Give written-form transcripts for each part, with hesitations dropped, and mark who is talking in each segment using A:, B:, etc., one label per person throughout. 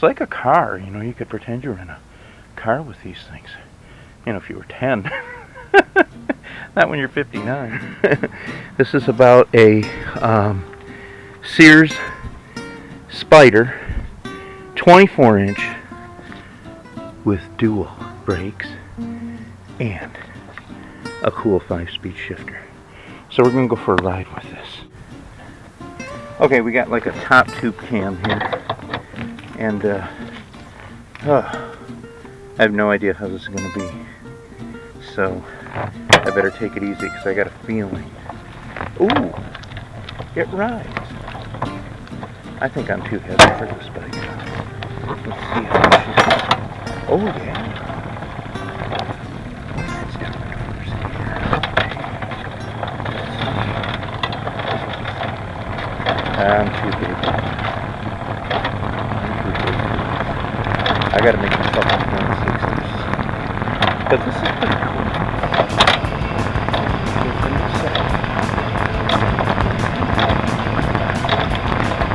A: It's like a car, you know, you could pretend you're in a car with these things. You know, if you were 10. Not when you're 59. This is about a Sears Spyder 24-inch with dual brakes and a cool 5-speed shifter. So we're going to go for a ride with this. Okay, we got like a TopTube cam here. And I have no idea how this is going to be. So I better take it easy because I got a feeling. Ooh, it rides. I think I'm too heavy for this bike. Let's see how much it is. Oh yeah. Let's down the doors here. I'm too big. I gotta make myself a 160s. But this is pretty cool.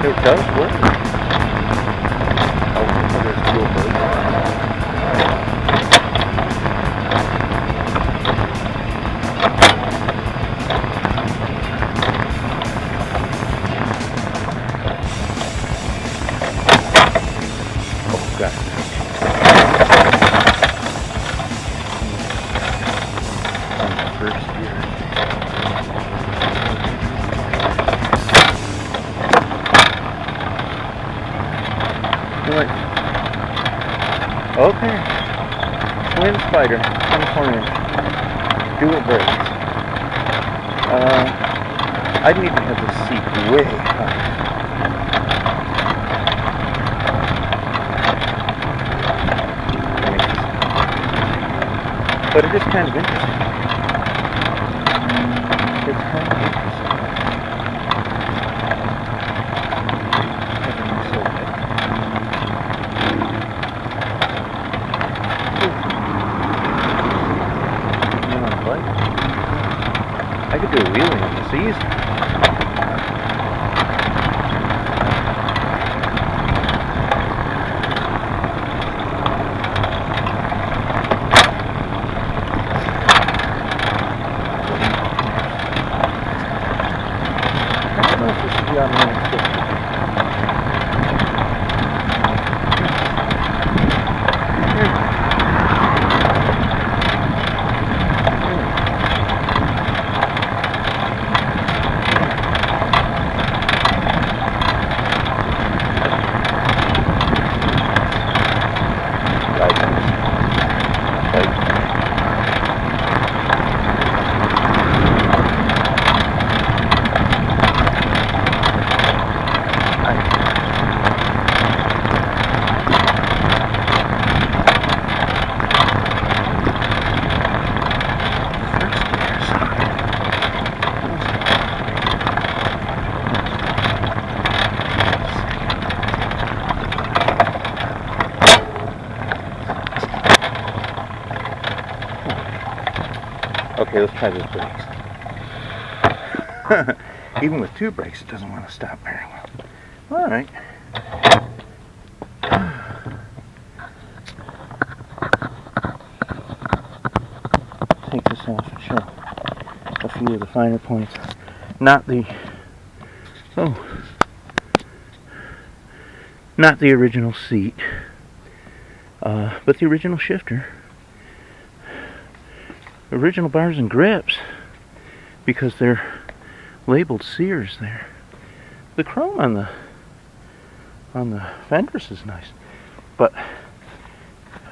A: It does work. Oh, there's dual brakes. Oh, gosh. First gear. Okay, Twin Spyder, 24-inch, dual brakes. I need to have the seat way high. But it is kind of interesting. It's kind of interesting. I could do a wheelie on this easy. I don't know if this should be on 160. Okay, let's try those brakes. Even with 2 brakes, it doesn't want to stop very well. Alright. Take this off and show a few of the finer points. Not the original seat, but the original shifter. Original bars and grips, because they're labeled Sears there. The chrome on the fenders is nice, but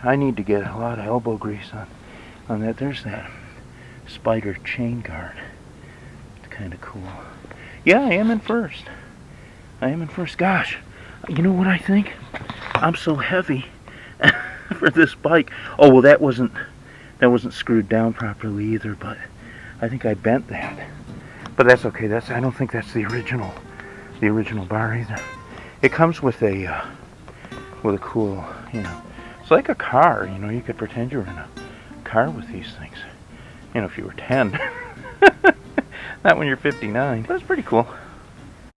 A: I need to get a lot of elbow grease on that. There's that Spyder chain guard. It's kind of cool. Yeah, I am in first. Gosh, you know what I think? I'm so heavy for this bike. Oh well, that wasn't screwed down properly either, but I think I bent that. But that's okay. I don't think that's the original bar either. It comes with a cool, you know, it's like a car, you know, you could pretend you're in a car with these things. You know, if you were 10. Not when you're 59. But it's pretty cool.